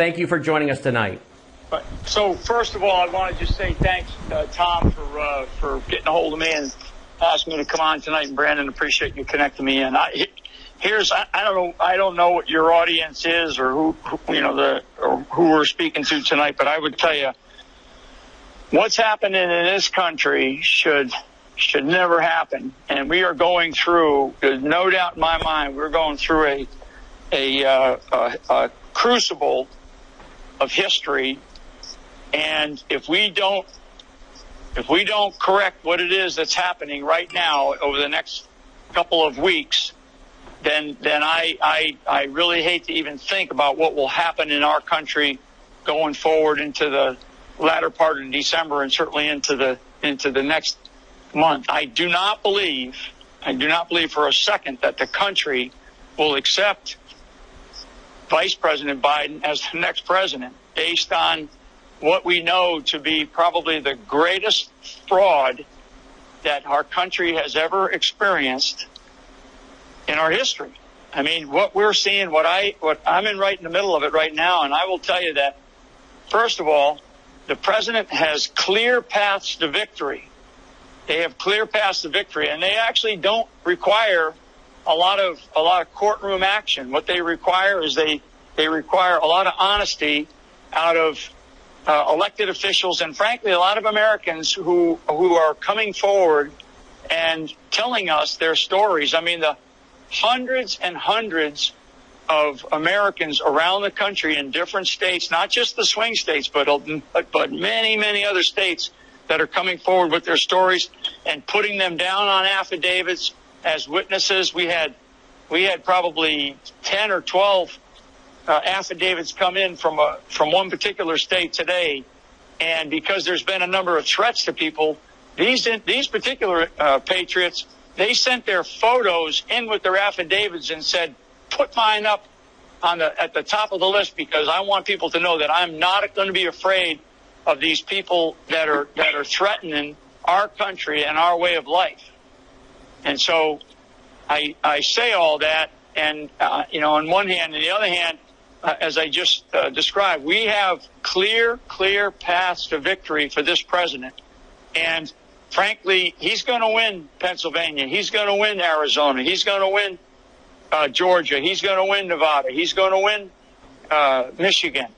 Thank you for joining us tonight. So first of all, I want to just say thanks, Tom, for getting a hold of me and asking me to come on tonight. And Brandon, appreciate you connecting me in. I don't know what your audience is or who we're speaking to tonight, but I would tell you what's happening in this country should never happen. And we are going through, there's no doubt in my mind, we're going through a crucible of history. And if we don't correct what it is that's happening right now over the next couple of weeks, then I really hate to even think about what will happen in our country going forward into the latter part of December and certainly into the next month. I do not believe for a second that the country will accept Vice President Biden as the next president based on what we know to be probably the greatest fraud that our country has ever experienced in our history. I mean, what we're seeing, what I'm in right in the middle of it right now, and I will tell you that, first of all, the president has clear paths to victory. They have clear paths to victory, and they actually don't require a lot of courtroom action. What they require is they require a lot of honesty out of elected officials and, frankly, a lot of Americans who are coming forward and telling us their stories. I mean, the hundreds and hundreds of Americans around the country in different states, not just the swing states, but many, many other states that are coming forward with their stories and putting them down on affidavits as witnesses. We had probably 10 or 12 affidavits come in from one particular state today, and because there's been a number of threats to people, these particular patriots, they sent their photos in with their affidavits and said, "Put mine up at the top of the list because I want people to know that I'm not going to be afraid of these people that are threatening our country and our way of life." And so I say all that, and on one hand, and the other hand, as I just described, we have clear paths to victory for this president. And frankly, he's going to win Pennsylvania. He's going to win Arizona. He's going to win Georgia. He's going to win Nevada. He's going to win Michigan.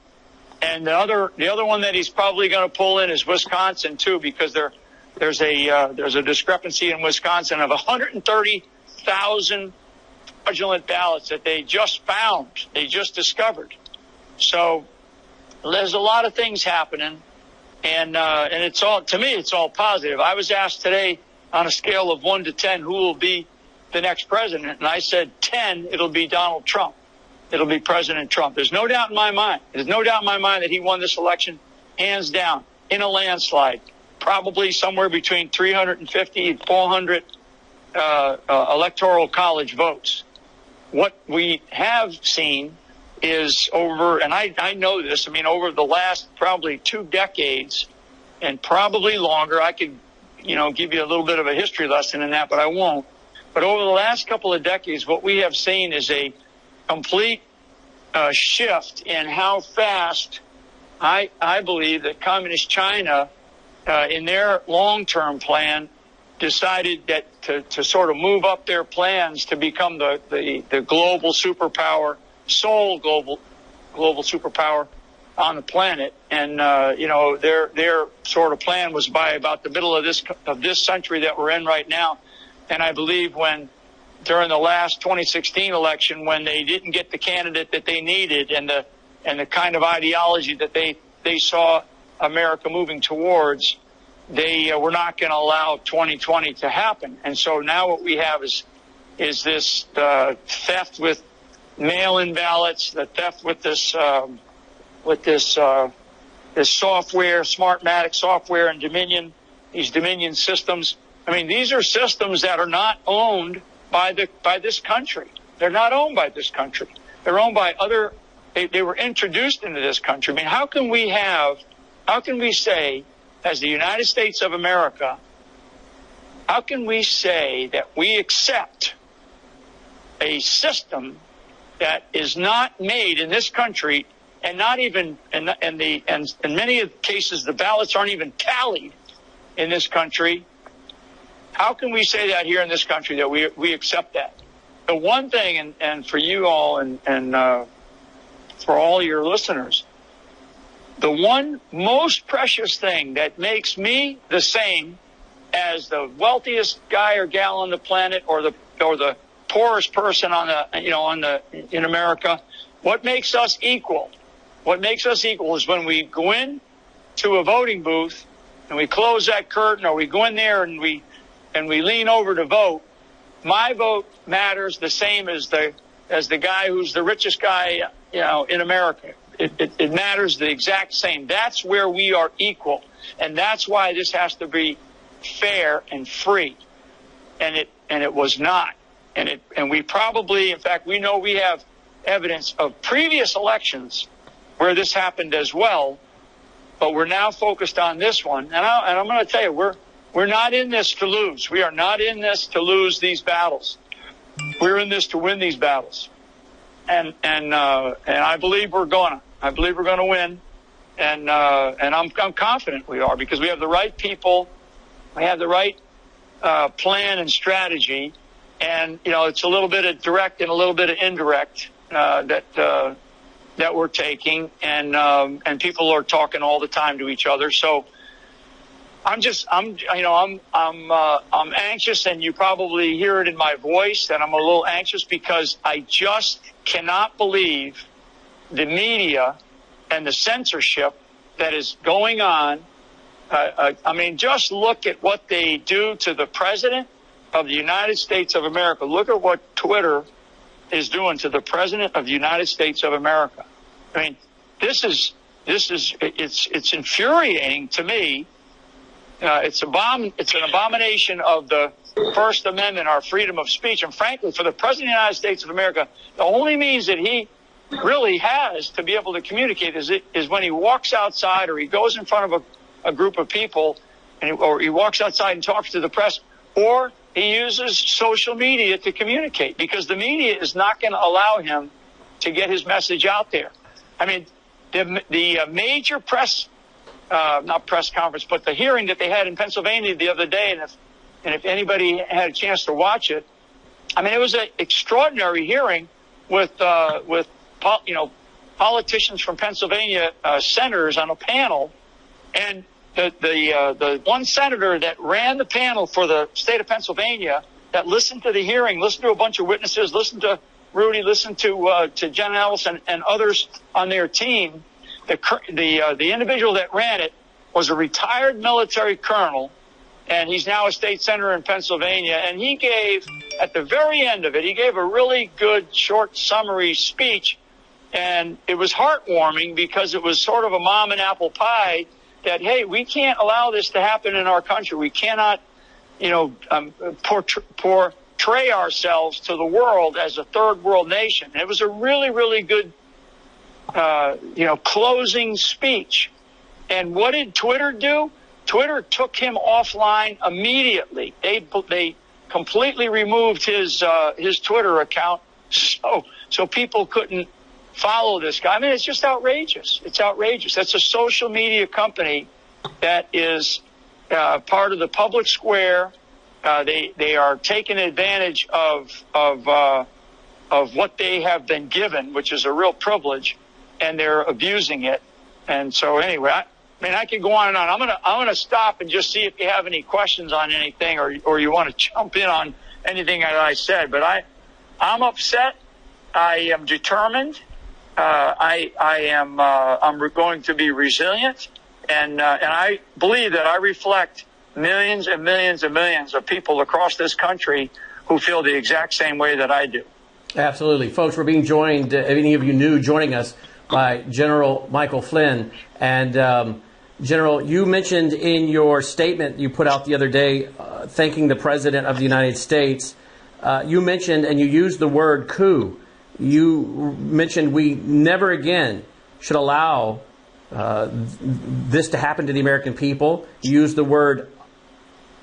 And the other one that he's probably going to pull in is Wisconsin too, because there's a discrepancy in Wisconsin of 130,000 fraudulent ballots that they just found, they just discovered. So there's a lot of things happening, and it's all, to me, it's all positive. I was asked today on a scale of 1 to 10 who will be the next president, and I said 10, it'll be Donald Trump. It'll be President Trump. There's no doubt in my mind. There's no doubt in my mind that he won this election hands down in a landslide, probably somewhere between 350 and 400 electoral college votes. What we have seen is and I know this, I mean, over the last probably 2 decades and probably longer, I could, give you a little bit of a history lesson in that, but I won't. But over the last couple of decades, what we have seen is a complete shift in how fast I believe that Communist China, in their long-term plan, decided that to sort of move up their plans to become the global superpower, sole global superpower on the planet. And their sort of plan was by about the middle of this century that we're in right now. And I believe during the last 2016 election, when they didn't get the candidate that they needed and the kind of ideology that they saw America moving towards, they were not going to allow 2020 to happen. And so now what we have is this theft with mail-in ballots, the theft with this software, Smartmatic software and Dominion, these Dominion systems. I mean, these are systems that are not owned by this country. They're not owned by this country. They're owned by other. They were introduced into this country. I mean, how can we say, as the United States of America, how can we say that we accept a system that is not made in this country and not even and in many cases the ballots aren't even tallied in this country. How can we say that here in this country that we accept that? The one thing, and for you all and for all your listeners, the one most precious thing that makes me the same as the wealthiest guy or gal on the planet, or the poorest person in America, what makes us equal? What makes us equal is when we go in to a voting booth and we close that curtain, or we go in there and we lean over to vote. My vote matters the same as the guy who's the richest guy, in America. It matters the exact same. That's where we are equal, and that's why this has to be fair and free. And it was not. And we probably, in fact, we know we have evidence of previous elections where this happened as well, but we're now focused on this one. And I'm going to tell you, we're not in this to lose. We are not in this to lose these battles. We're in this to win these battles. And I believe we're gonna. I believe we're gonna win. And I'm confident we are, because we have the right people. We have the right plan and strategy. And it's a little bit of direct and a little bit of indirect that we're taking. And people are talking all the time to each other. So I'm anxious, and you probably hear it in my voice that I'm a little anxious, because I just cannot believe the media and the censorship that is going on. Just look at what they do to the President of the United States of America. Look at what Twitter is doing to the President of the United States of America. It's infuriating to me. It's an abomination of the First Amendment, our freedom of speech. And frankly, for the President of the United States of America, the only means that he really has to be able to communicate is when he walks outside, or he goes in front of a group of people, or he walks outside and talks to the press, or he uses social media to communicate, because the media is not going to allow him to get his message out there. The major press not press conference, but the hearing that they had in Pennsylvania the other day, and if anybody had a chance to watch it, it was an extraordinary hearing with politicians from Pennsylvania, senators on a panel, and the one senator that ran the panel for the state of Pennsylvania, that listened to the hearing, listened to a bunch of witnesses, listened to Rudy, listened to Jen Ellis and others on their team. The individual that ran it was a retired military colonel, and he's now a state senator in Pennsylvania. And he gave, at the very end of it, he gave a really good short summary speech. And it was heartwarming, because it was sort of a mom and apple pie that, hey, we can't allow this to happen in our country. We cannot, portray ourselves to the world as a third world nation. And it was a really, really good closing speech. And what did Twitter do? Twitter took him offline immediately. They completely removed his Twitter account, so people couldn't follow this guy. It's just outrageous. It's outrageous. That's a social media company that is part of the public square. They are taking advantage of what they have been given, which is a real privilege, and they're abusing it. And so anyway, I could go on and on. I'm gonna stop and just see if you have any questions on anything, or you want to jump in on anything that I said. But I'm upset. I am determined. I'm going to be resilient, and I believe that I reflect millions and millions and millions of people across this country who feel the exact same way that I do. Absolutely. Folks, we're being joined, if any of you new joining us, by General Michael Flynn. And General, you mentioned in your statement you put out the other day, thanking the President of the United States, you mentioned and you used the word coup. You mentioned we never again should allow this to happen to the American people. You used the word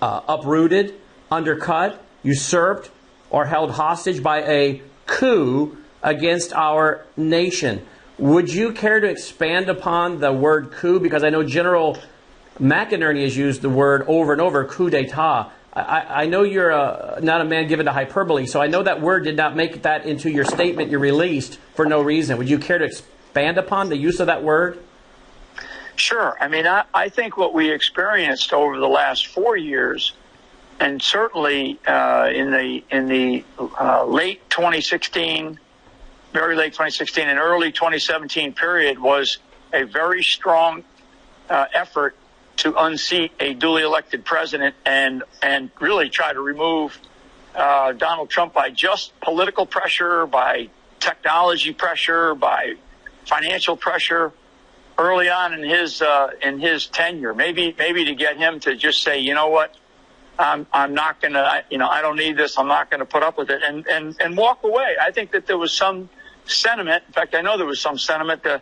uprooted, undercut, usurped, or held hostage by a coup against our nation. Would you care to expand upon the word coup? Because I know General McInerney has used the word over and over, coup d'etat. I know you're not a man given to hyperbole, so I know that word did not make that into your statement you released for no reason. Would you care to expand upon the use of that word? Sure. I mean, I think what we experienced over the last 4 years, and certainly in the late 2016, very late 2016 and early 2017 period, was a very strong effort to unseat a duly elected president and really try to remove Donald Trump by just political pressure, by technology pressure, by financial pressure early on in his tenure. Maybe to get him to just say, you know what, I'm not going to, I don't need this. I'm not going to put up with it, and walk away. I think that there was some sentiment. In fact, I know there was some sentiment to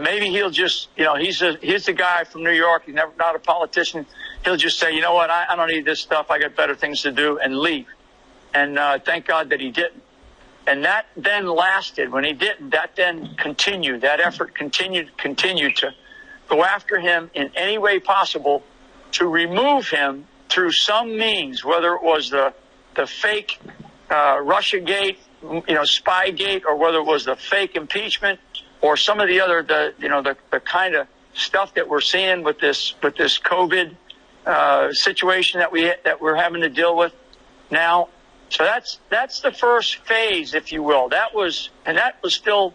maybe he'll just, he's the guy from New York. He's not a politician. He'll just say, you know what, I don't need this stuff. I got better things to do, and leave. And thank God that he didn't. And that then lasted. When he didn't, that then continued. That effort continued to go after him in any way possible to remove him through some means, whether it was the fake Russiagate, Spygate, or whether it was the fake impeachment, or some of the other, the kind of stuff that we're seeing with this COVID situation that we're having to deal with now. So that's the first phase, if you will. That was still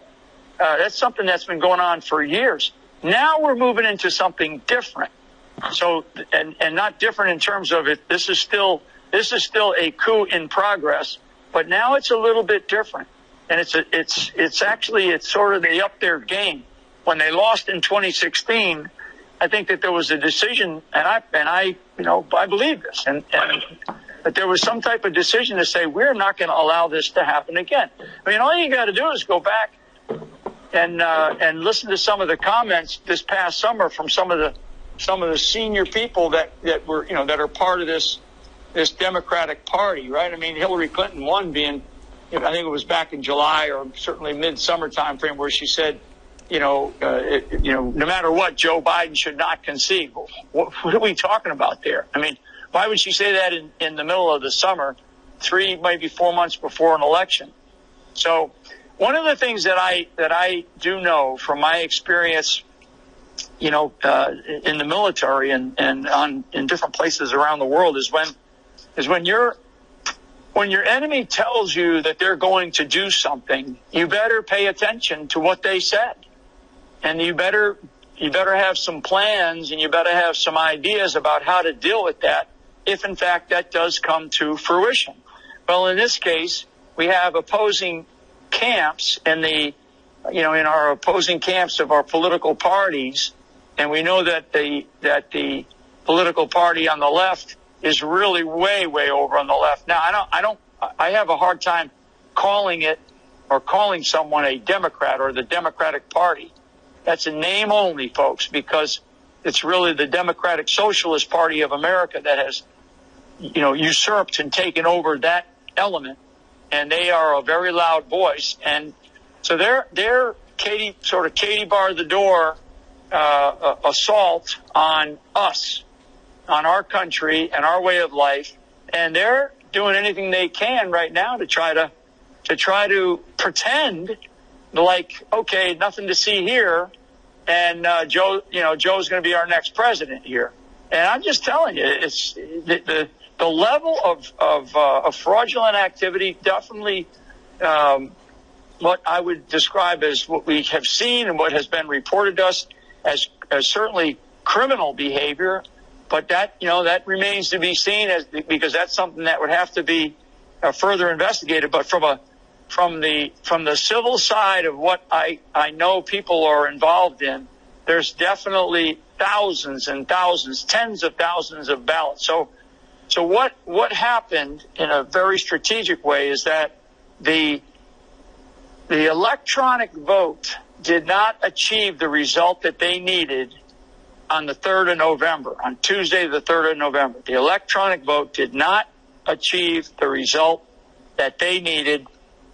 that's something that's been going on for years. Now we're moving into something different. So and not different in terms of it. This is still a coup in progress, but now it's a little bit different. And it's actually sort of they upped their game. When they lost in 2016, I think that there was a decision, and I believe this, and that there was some type of decision to say we're not going to allow this to happen again. I mean, all you got to do is go back and listen to some of the comments this past summer from some of the senior people that were that are part of this Democratic Party, right? I mean, Hillary Clinton won being, I think it was back in July or certainly mid-summer time frame, where she said, no matter what, Joe Biden should not concede. What are we talking about there? I mean, why would she say that in the middle of the summer, 3, maybe 4 months before an election? So one of the things that I do know from my experience, in the military and in different places around the world is when your enemy tells you that they're going to do something, you better pay attention to what they said. And you better have some plans, and you better have some ideas about how to deal with that if, in fact, that does come to fruition. Well, in this case, we have opposing camps in our opposing camps of our political parties, and we know that the political party on the left is really way, way over on the left. Now, I have a hard time calling someone a Democrat or the Democratic Party. That's a name only, folks, because it's really the Democratic Socialist Party of America that has, usurped and taken over that element, and they are a very loud voice. And so they're Katie bar the door assault on us, on our country and our way of life, and they're doing anything they can right now to try to pretend like, okay, nothing to see here, and Joe's going to be our next president here. And I'm just telling you, it's the level of fraudulent activity, definitely what I would describe as what we have seen and what has been reported to us as certainly criminal behavior. But that remains to be seen because that's something that would have to be further investigated. But from the civil side of what I know people are involved in, there's definitely thousands and thousands, tens of thousands of ballots. So what happened in a very strategic way is that the electronic vote did not achieve the result that they needed on the 3rd of November, on Tuesday, the 3rd of November. The electronic vote did not achieve the result that they needed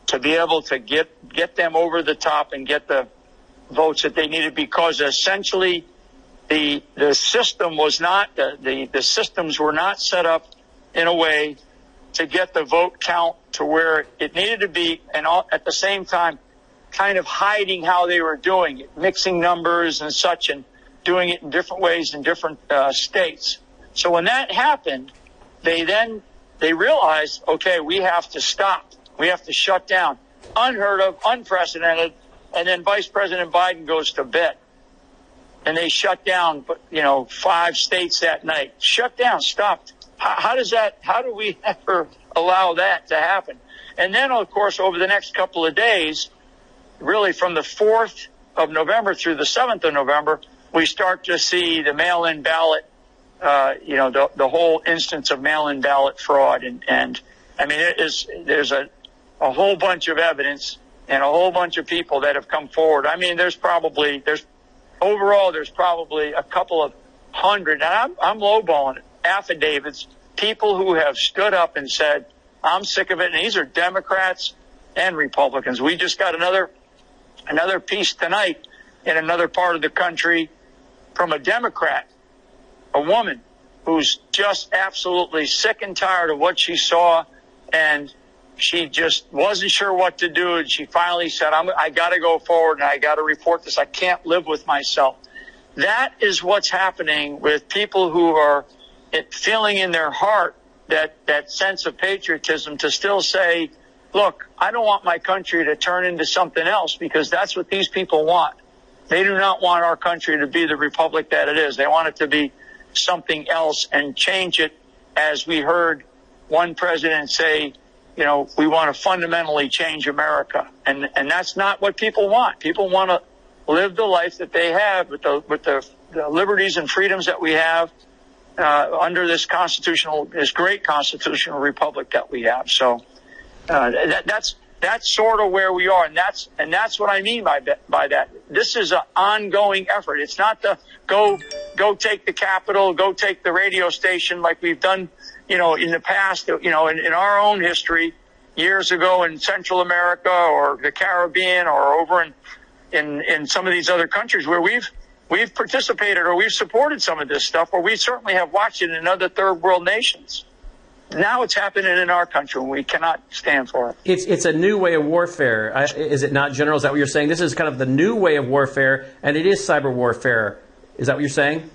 to be able to get them over the top and get the votes that they needed, because essentially the system was not, the systems were not set up in a way to get the vote count to where it needed to be, and at the same time kind of hiding how they were doing it, mixing numbers and such, and doing it in different ways in different states. So when that happened, they realized, okay, we have to stop. We have to shut down. Unheard of, unprecedented. And then Vice President Biden goes to bed. And they shut down, 5 states that night. Shut down, stopped. How do we ever allow that to happen? And then, of course, over the next couple of days, really from the 4th of November through the 7th of November, we start to see the mail-in ballot, the whole instance of mail-in ballot fraud. And I mean, there's a whole bunch of evidence and a whole bunch of people that have come forward. I mean, there's probably a couple of hundred, and I'm lowballing it, affidavits, people who have stood up and said, I'm sick of it. And these are Democrats and Republicans. We just got another piece tonight in another part of the country from a Democrat, a woman who's just absolutely sick and tired of what she saw, and she just wasn't sure what to do, and she finally said, I got to go forward and I got to report this. I can't live with myself. That is what's happening with people who are feeling in their heart that sense of patriotism to still say, look, I don't want my country to turn into something else, because that's what these people want. They do not want our country to be the republic that it is. They want it to be something else and change it, as we heard one president say, we want to fundamentally change America. And that's not what people want. People want to live the life that they have with the liberties and freedoms that we have under this great constitutional republic that we have. So that's sort of where we are, and that's what I mean by that. This is an ongoing effort. It's not the go take the Capitol, go take the radio station like we've done, in the past, in our own history years ago in Central America or the Caribbean or over in some of these other countries where we've participated or we've supported some of this stuff, or we certainly have watched it in other third world nations. Now it's happening in our country, and we cannot stand for it. It's a new way of warfare, is it not, General? Is that what you're saying? This is kind of the new way of warfare, and it is cyber warfare. Is that what you're saying?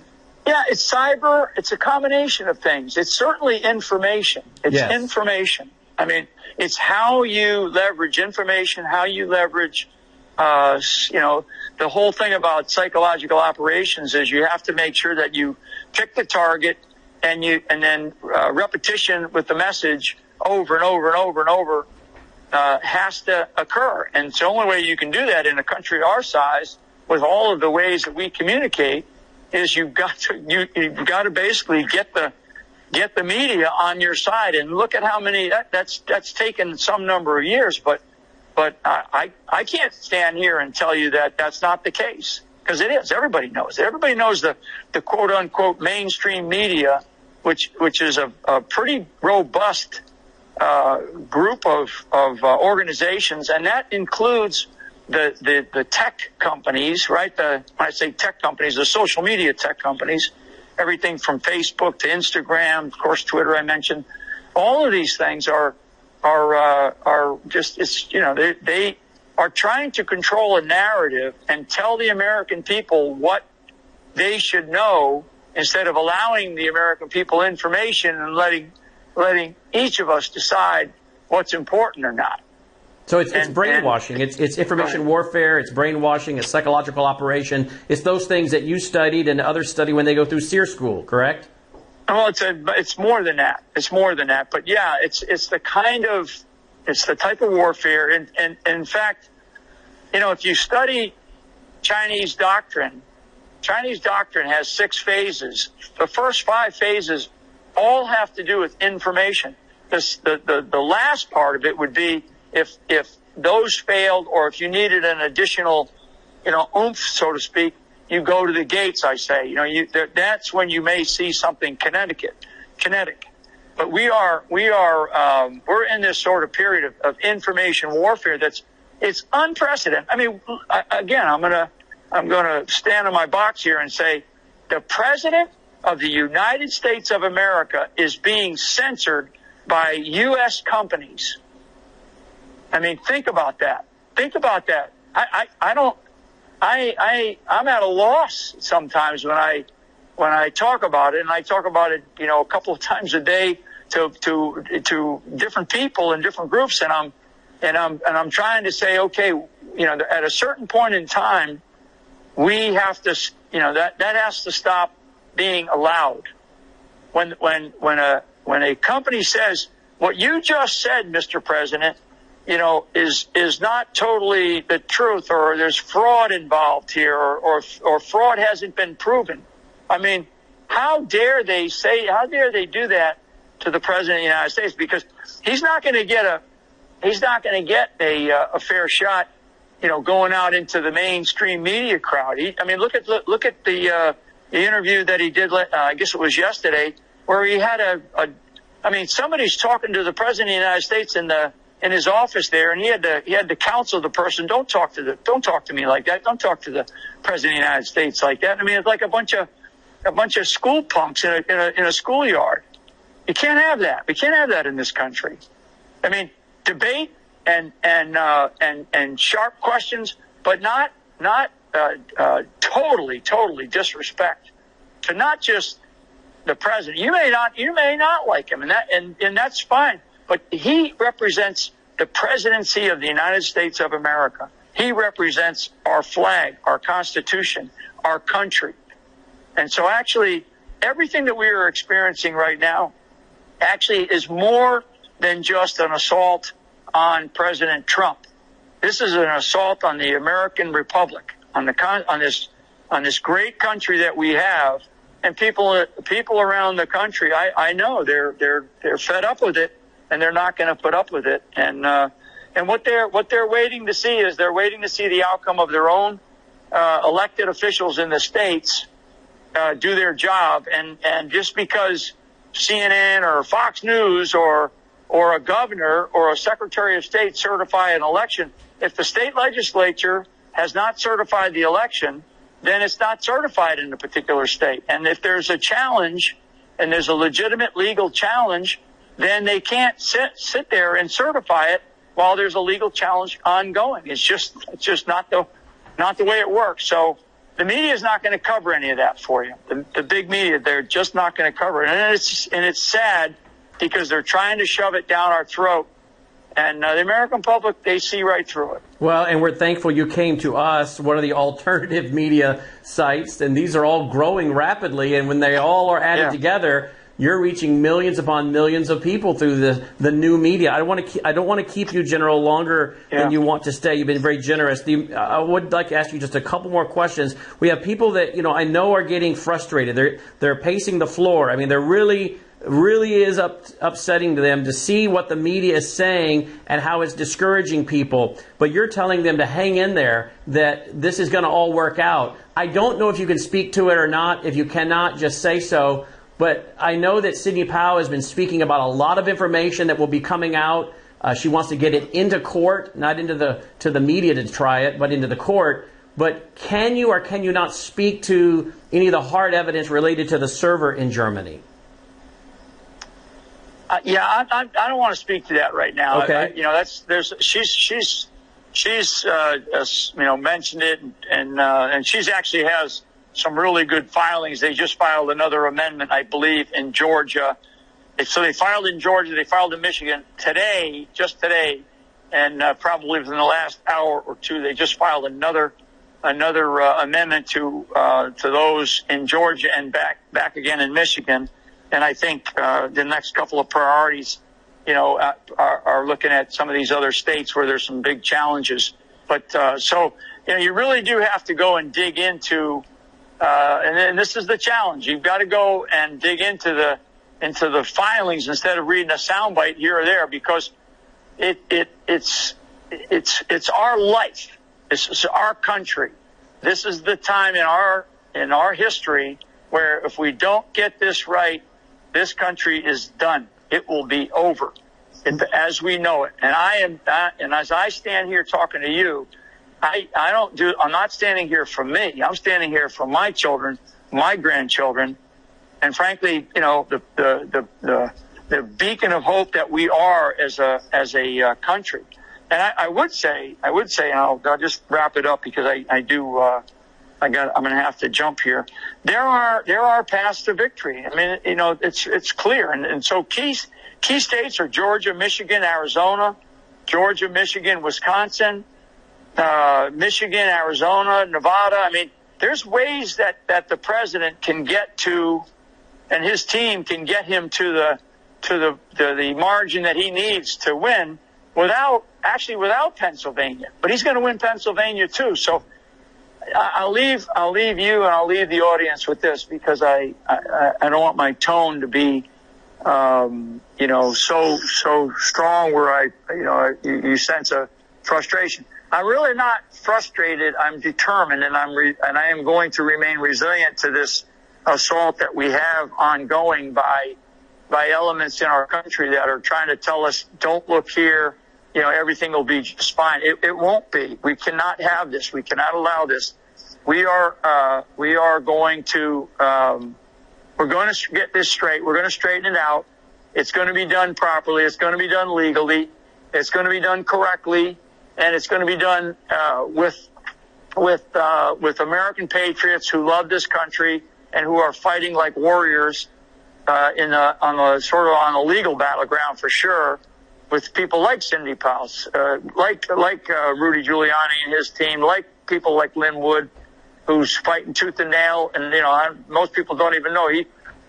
Yeah, it's cyber. It's a combination of things. It's certainly information. It's information. I mean, it's how you leverage information, how you leverage, the whole thing about psychological operations is you have to make sure that you pick the target, and then repetition with the message over and over and over and over has to occur. And it's the only way you can do that in a country our size, with all of the ways that we communicate, is you've got to basically get the media on your side. And look at how many that's taken some number of years, but I can't stand here and tell you that that's not the case, because it is. Everybody knows it. Everybody knows the quote unquote mainstream media, which is a pretty robust group of organizations, and that includes the tech companies, right? When I say tech companies, the social media tech companies, everything from Facebook to Instagram, of course, Twitter. I mentioned all of these things are just they are trying to control a narrative and tell the American people what they should know, instead of allowing the American people information and letting each of us decide what's important or not. So it's brainwashing. It's information warfare. It's brainwashing. It's psychological operation. It's those things that you studied and others study when they go through SEER school, correct? Well, it's more than that. It's more than that. But yeah, it's the type of warfare. And in fact, if you study Chinese doctrine has 6 phases. The first 5 phases all have to do with information. The last part of it would be if those failed, or if you needed an additional, oomph, so to speak, you go to the gates, I say. That's when you may see something kinetic. But we're in this sort of period of information warfare it's unprecedented. I mean, again, I'm stand in my box here and say, the president of the United States of America is being censored by U.S. companies. I mean, think about that. Think about that. I'm at a loss sometimes when I talk about it, and I talk about it, a couple of times a day to different people in different groups, and I'm trying to say, okay, at a certain point in time, we have to, that has to stop being allowed. When a company says what you just said, Mr. President, is not totally the truth, or there's fraud involved here, or fraud hasn't been proven. I mean, how dare they do that to the President of the United States? Because he's not going to get a fair shot, going out into the mainstream media crowd. Look at the interview that he did. I guess it was yesterday, where he had somebody's talking to the President of the United States in his office there, and he had to counsel the person. Don't talk to me like that. Don't talk to the President of the United States like that. I mean, it's like a bunch of school punks in a schoolyard. You can't have that. We can't have that in this country. I mean, debate and sharp questions, but not totally disrespect to not just the president. You may not like him, and that's fine. But he represents the presidency of the United States of America. He represents our flag, our Constitution, our country. And so actually, everything that we are experiencing right now actually is more than just an assault on President Trump. This is an assault on the American Republic, on this great country that we have, and people around the country. I know they're fed up with it, and they're not going to put up with it. And what they're waiting to see is they're waiting to see the outcome of their own elected officials in the states do their job, and just because CNN or Fox News or a governor or a secretary of state certify an election, if the state legislature has not certified the election, then it's not certified in a particular state. And if there's a challenge, and there's a legitimate legal challenge, then they can't sit there and certify it while there's a legal challenge ongoing. It's just not the way it works. So the media is not going to cover any of that for you. The big media, they're just not going to cover it. And it's sad, because they're trying to shove it down our throat. And the American public, they see right through it. Well, and we're thankful you came to us, one of the alternative media sites, and these are all growing rapidly. And when they all are added together, you're reaching millions upon millions of people through the new media. I don't want to keep you, General, longer than you want to stay. You've been very generous. I would like to ask you just a couple more questions. We have people that I know are getting frustrated. They're pacing the floor. I mean, they're really is upsetting to them to see what the media is saying and how it's discouraging people. But you're telling them to hang in there, that this is going to all work out. I don't know if you can speak to it or not. If you cannot, just say so. But I know that Sidney Powell has been speaking about a lot of information that will be coming out. She wants to get it into court, not into the media to try it, but into the court. But can you or can you not speak to any of the hard evidence related to the server in Germany? I don't want to speak to that right now. Okay. She's mentioned it, and she's actually has some really good filings. They just filed another amendment, I believe, in Georgia. So they filed in Georgia, they filed in Michigan just today, and probably within the last hour or two, they just filed another amendment to those in Georgia and back again in Michigan. And I think the next couple of priorities, are looking at some of these other states where there's some big challenges. But you really do have to go and dig into, and this is the challenge. You've got to go and dig into the filings instead of reading a soundbite here or there, because it's our life. It's our country. This is the time in our history where if we don't get this right, this country is done. It will be over as we know it. And as I stand here talking to you, I'm not standing here for me. I'm standing here for my children, my grandchildren, and frankly, the beacon of hope that we are as a country. And I would say, and I'll just wrap it up because I'm going to have to jump here. There are paths to victory. I mean, it's clear. And so key states are Georgia, Michigan, Arizona, Georgia, Michigan, Wisconsin, Michigan, Arizona, Nevada. I mean, there's ways that the president can get to, and his team can get him to the margin that he needs to win without Pennsylvania. But he's going to win Pennsylvania too. So I'll leave you and I'll leave the audience with this, because I don't want my tone to be so strong where you sense a frustration. I'm really not frustrated. I'm determined, and I am going to remain resilient to this assault that we have ongoing by elements in our country that are trying to tell us, don't look here, everything will be just fine. It won't be. We cannot have this. We cannot allow this. We are going to we're going to get this straight. We're going to straighten it out. It's going to be done properly. It's going to be done legally. It's going to be done correctly. And it's going to be done with American patriots who love this country and who are fighting like warriors on the legal battleground for sure, with people like Cindy Pals, like Rudy Giuliani and his team, like people like Lynn Wood, who's fighting tooth and nail. And most people don't even know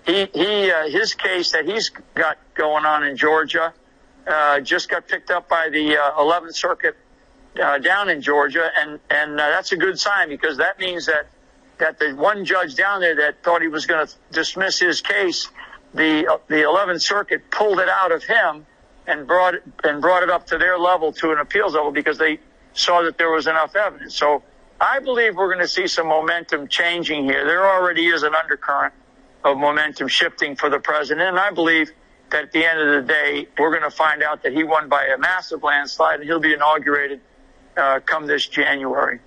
his case that he's got going on in Georgia just got picked up by the 11th Circuit down in Georgia, and that's a good sign, because that means that the one judge down there that thought he was going to dismiss his case, the 11th Circuit pulled it out of him and brought it up to their level, to an appeals level, because they saw that there was enough evidence. So I believe we're going to see some momentum changing here. There already is an undercurrent of momentum shifting for the president, and I believe that at the end of the day, we're going to find out that he won by a massive landslide, and he'll be inaugurated come this January.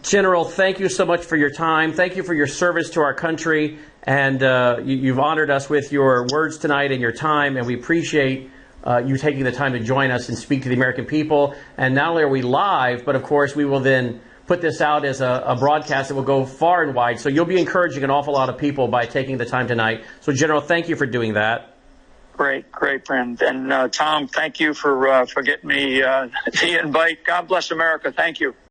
General, thank you so much for your time. Thank you for your service to our country, and you've honored us with your words tonight and your time, and we appreciate you taking the time to join us and speak to the American people. And not only are we live, but of course we will then put this out as a broadcast that will go far and wide. So you'll be encouraging an awful lot of people by taking the time tonight. So General, thank you for doing that. Great, friend. And Tom, thank you for getting me the invite. God bless America. Thank you.